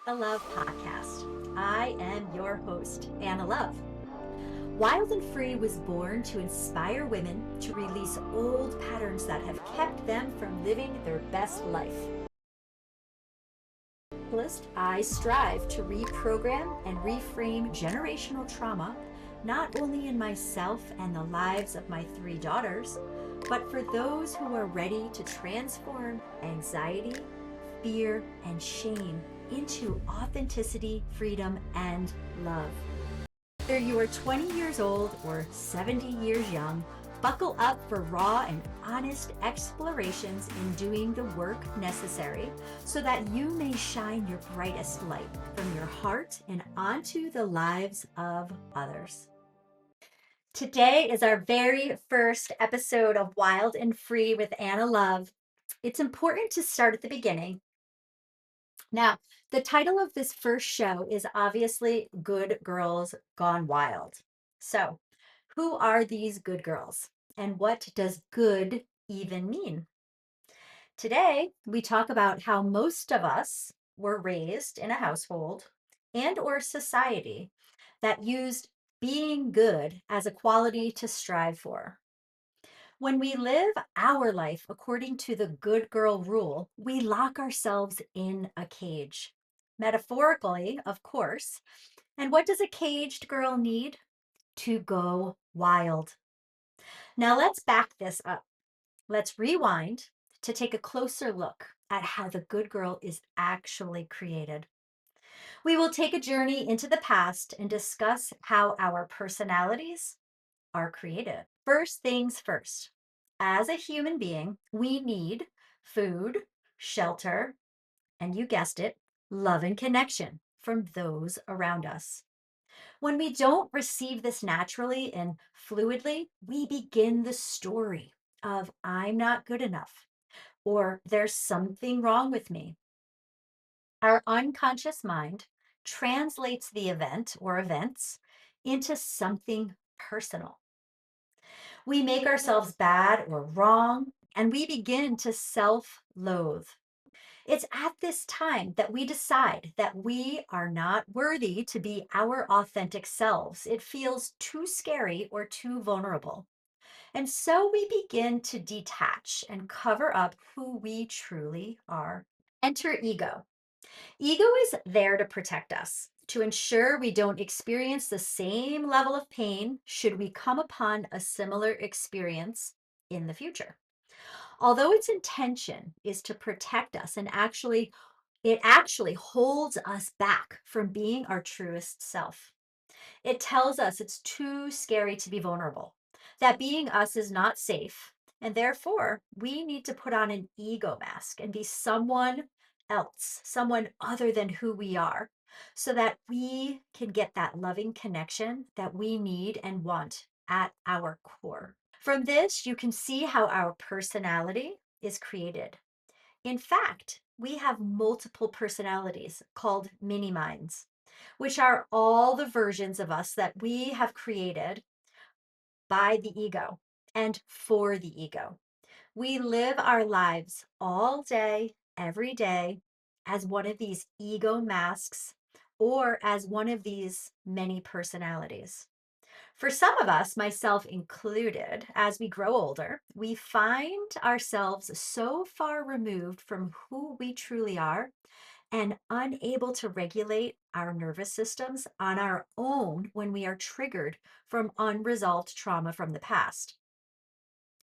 The Love Podcast. I am your host, Anna Love. Wild and Free was born to inspire women to release old patterns that have kept them from living their best life. I strive to reprogram and reframe generational trauma, not only in myself and the lives of my three daughters, but for those who are ready to transform anxiety, fear, and shame into authenticity, freedom, and love. Whether you are 20 years old or 70 years young, buckle up for raw and honest explorations in doing the work necessary so that you may shine your brightest light from your heart and onto the lives of others. Today is our very first episode of Wild and Free with Anna Love. It's important to start at the beginning. Now, the title of this first show is obviously Good Girls Gone Wild. So, who are these good girls? And what does good even mean? Today, we talk about how most of us were raised in a household and or society that used being good as a quality to strive for. When we live our life according to the good girl rule, we lock ourselves in a cage. Metaphorically, of course. And what does a caged girl need? To go wild. Now let's back this up. Let's rewind to take a closer look at how the good girl is actually created. We will take a journey into the past and discuss how our personalities are created. First things first, as a human being, we need food, shelter, and you guessed it, love and connection from those around us. When we don't receive this naturally and fluidly, we begin the story of I'm not good enough or there's something wrong with me. Our unconscious mind translates the event or events into something personal. We make ourselves bad or wrong, and we begin to self loathe. It's at this time that we decide that we are not worthy to be our authentic selves. It feels too scary or too vulnerable. And so we begin to detach and cover up who we truly are. Enter ego. Ego is there to protect us, to ensure we don't experience the same level of pain should we come upon a similar experience in the future. Although its intention is to protect us and it actually holds us back from being our truest self. It tells us it's too scary to be vulnerable, that being us is not safe, and therefore we need to put on an ego mask and be someone else, someone other than who we are, so that we can get that loving connection that we need and want at our core. From this, you can see how our personality is created. In fact, we have multiple personalities called mini minds, which are all the versions of us that we have created by the ego and for the ego. We live our lives all day, every day, as one of these ego masks or as one of these many personalities. For some of us, myself included, as we grow older, we find ourselves so far removed from who we truly are and unable to regulate our nervous systems on our own when we are triggered from unresolved trauma from the past.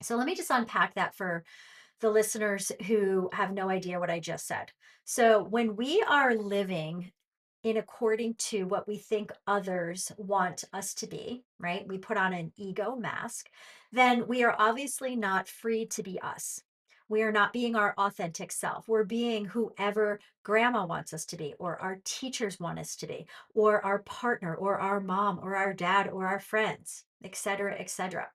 So let me just unpack that for the listeners who have no idea what I just said. So when we are living in according to what we think others want us to be, right? We put on an ego mask, then we are obviously not free to be us. We are not being our authentic self. We're being whoever grandma wants us to be, or our teachers want us to be, or our partner, or our mom, or our dad, or our friends, et cetera, et cetera.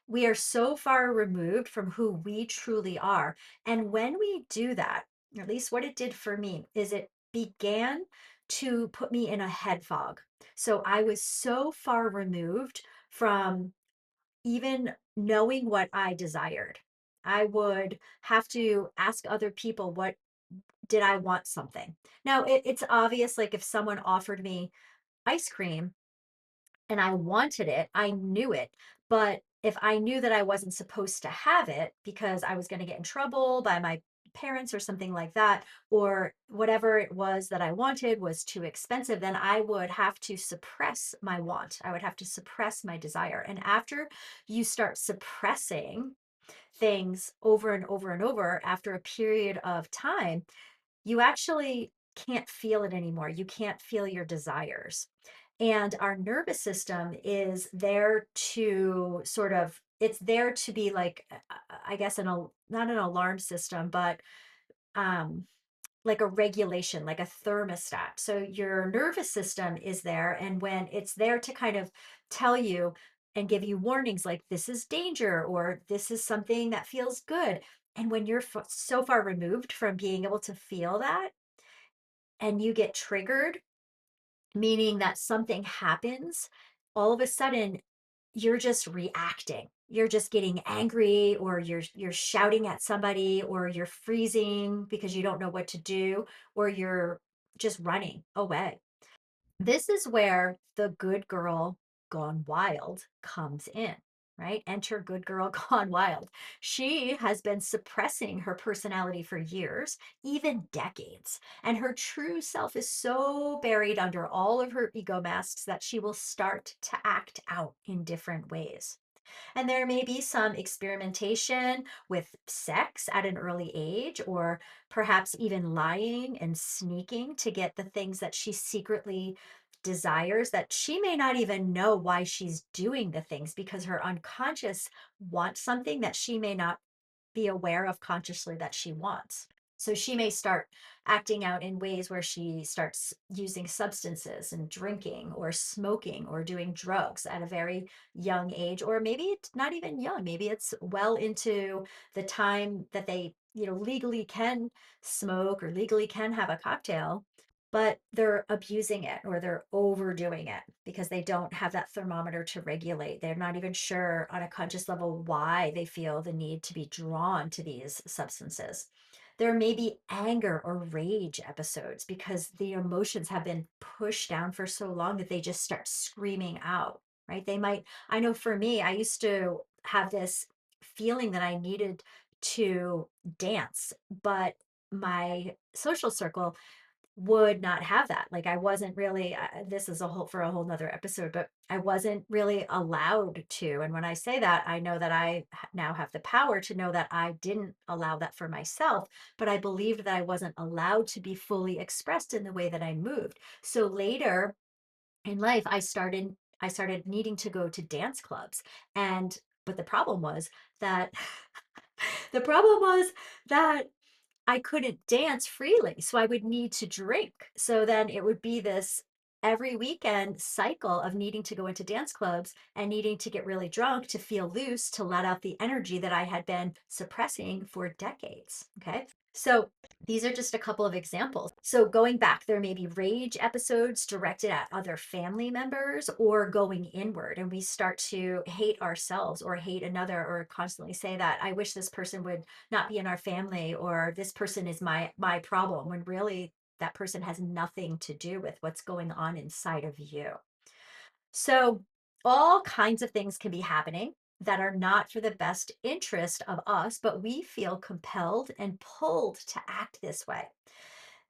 We are so far removed from who we truly are. And when we do that, or at least what it did for me, is it began to put me in a head fog. So I was so far removed from even knowing what I desired. I would have to ask other people, what did I want something? Now, it's obvious, like if someone offered me ice cream and I wanted it, I knew it. But if I knew that I wasn't supposed to have it because I was going to get in trouble by my parents or something like that, or whatever it was that I wanted was too expensive, then I would have to suppress my want. I would have to suppress my desire. And after you start suppressing things over and over and over after a period of time, you actually can't feel it anymore. You can't feel your desires. And our nervous system is there to sort of, it's there to be like, I guess, not an alarm system, but um, like a regulation, like a thermostat. So your nervous system is there. And when it's there to kind of tell you and give you warnings like this is danger or this is something that feels good. And when you're so far removed from being able to feel that and you get triggered, meaning that something happens, all of a sudden you're just reacting. You're just getting angry or you're shouting at somebody or you're freezing because you don't know what to do or you're just running away. This is where the good girl gone wild comes in, right? Enter good girl gone wild. She has been suppressing her personality for years, even decades. And her true self is so buried under all of her ego masks that she will start to act out in different ways. And there may be some experimentation with sex at an early age, or perhaps even lying and sneaking to get the things that she secretly desires that she may not even know why she's doing the things because her unconscious wants something that she may not be aware of consciously that she wants. So she may start acting out in ways where she starts using substances and drinking or smoking or doing drugs at a very young age, or maybe it's not even young. Maybe it's well into the time that they, legally can smoke or legally can have a cocktail, but they're abusing it or they're overdoing it because they don't have that thermometer to regulate. They're not even sure on a conscious level why they feel the need to be drawn to these substances. There may be anger or rage episodes because the emotions have been pushed down for so long that they just start screaming out, right? They might, I know for me, I used to have this feeling that I needed to dance, but my social circle would not have that. Like I wasn't really, this is a whole for a whole nother episode, but I wasn't really allowed to. And when I say that, I know that now have the power to know that I didn't allow that for myself, but I believed that I wasn't allowed to be fully expressed in the way that I moved. So later in life, I started needing to go to dance clubs. And but the problem was that the problem was that I couldn't dance freely. So I would need to drink. So then it would be this every weekend cycle of needing to go into dance clubs and needing to get really drunk to feel loose, to let out the energy that I had been suppressing for decades. Okay. So these are just a couple of examples. So going back, there may be rage episodes directed at other family members or going inward, and we start to hate ourselves or hate another or constantly say that I wish this person would not be in our family or this person is my problem when really that person has nothing to do with what's going on inside of you. So all kinds of things can be happening that are not for the best interest of us, but we feel compelled and pulled to act this way.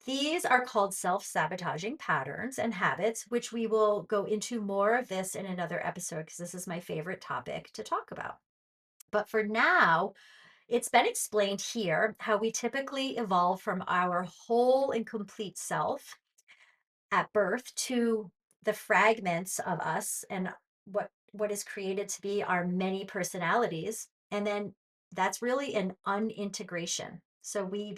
These are called self-sabotaging patterns and habits, which we will go into more of this in another episode because this is my favorite topic to talk about. But for now, it's been explained here how we typically evolve from our whole and complete self at birth to the fragments of us and what is created to be our many personalities, and then that's really an unintegration. So we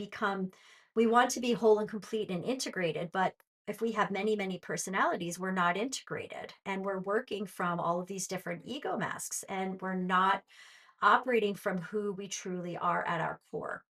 want to be whole and complete and integrated, but if we have many personalities, we're not integrated and we're working from all of these different ego masks and we're not operating from who we truly are at our core.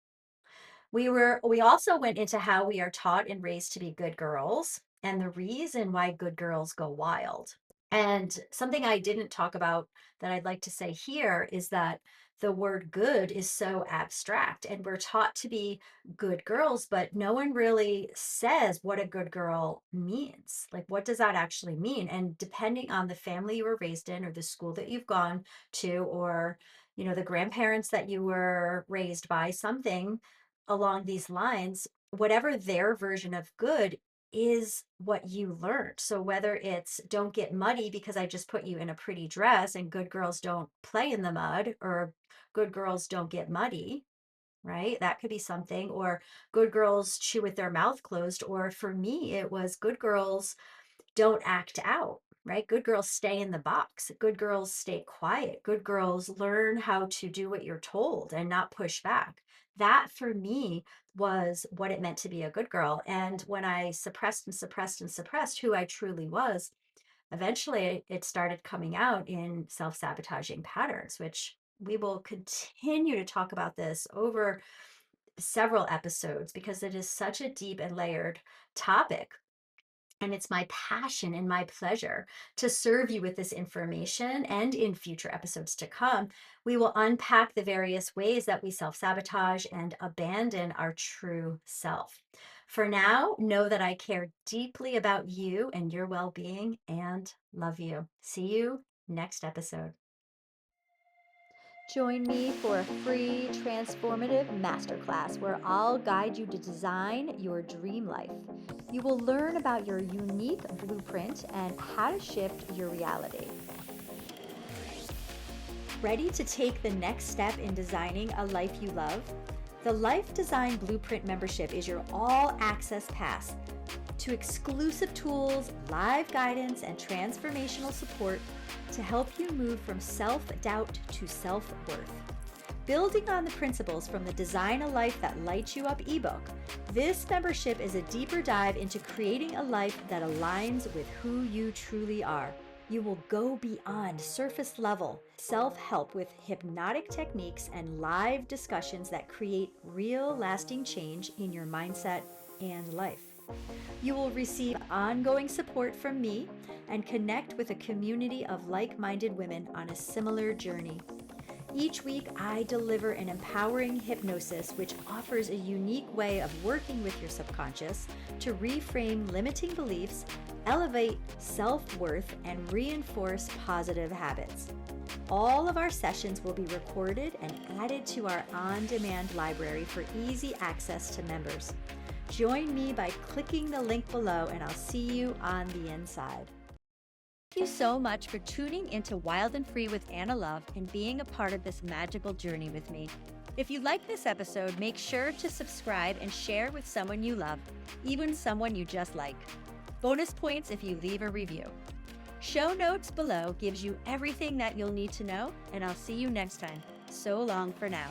We also went into how we are taught and raised to be good girls and the reason why good girls go wild. And something I didn't talk about that I'd like to say here is that the word good is so abstract, and we're taught to be good girls, but no one really says what a good girl means. Like, what does that actually mean? And depending on the family you were raised in, or the school that you've gone to, or, the grandparents that you were raised by, something along these lines, whatever their version of good is what you learned. So whether it's don't get muddy because I just put you in a pretty dress and good girls don't play in the mud, or good girls don't get muddy, right? That could be something. Or good girls chew with their mouth closed. Or for me, it was good girls don't act out, right? Good girls stay in the box. Good girls stay quiet. Good girls learn how to do what you're told and not push back. That for me was what it meant to be a good girl. And when I suppressed and suppressed and suppressed who I truly was, eventually it started coming out in self-sabotaging patterns, which we will continue to talk about this over several episodes because it is such a deep and layered topic. And it's my passion and my pleasure to serve you with this information. And in future episodes to come, we will unpack the various ways that we self sabotage and abandon our true self. For now, know that I care deeply about you and your well being and love you. See you next episode. Join me for a free transformative masterclass where I'll guide you to design your dream life. You will learn about your unique blueprint and how to shift your reality. Ready to take the next step in designing a life you love? The Life Design Blueprint membership is your all-access pass to exclusive tools, live guidance, and transformational support to help you move from self-doubt to self-worth. Building on the principles from the Design a Life That Lights You Up ebook, this membership is a deeper dive into creating a life that aligns with who you truly are. You will go beyond surface level self-help with hypnotic techniques and live discussions that create real lasting change in your mindset and life. You will receive ongoing support from me and connect with a community of like-minded women on a similar journey. Each week, I deliver an empowering hypnosis which offers a unique way of working with your subconscious to reframe limiting beliefs, elevate self-worth, and reinforce positive habits. All of our sessions will be recorded and added to our on-demand library for easy access to members. Join me by clicking the link below, and I'll see you on the inside. Thank you so much for tuning into Wild and Free with Anna Love and being a part of this magical journey with me. If you like this episode, make sure to subscribe and share with someone you love, even someone you just like. Bonus points if you leave a review. Show notes below gives you everything that you'll need to know, and I'll see you next time. So long for now.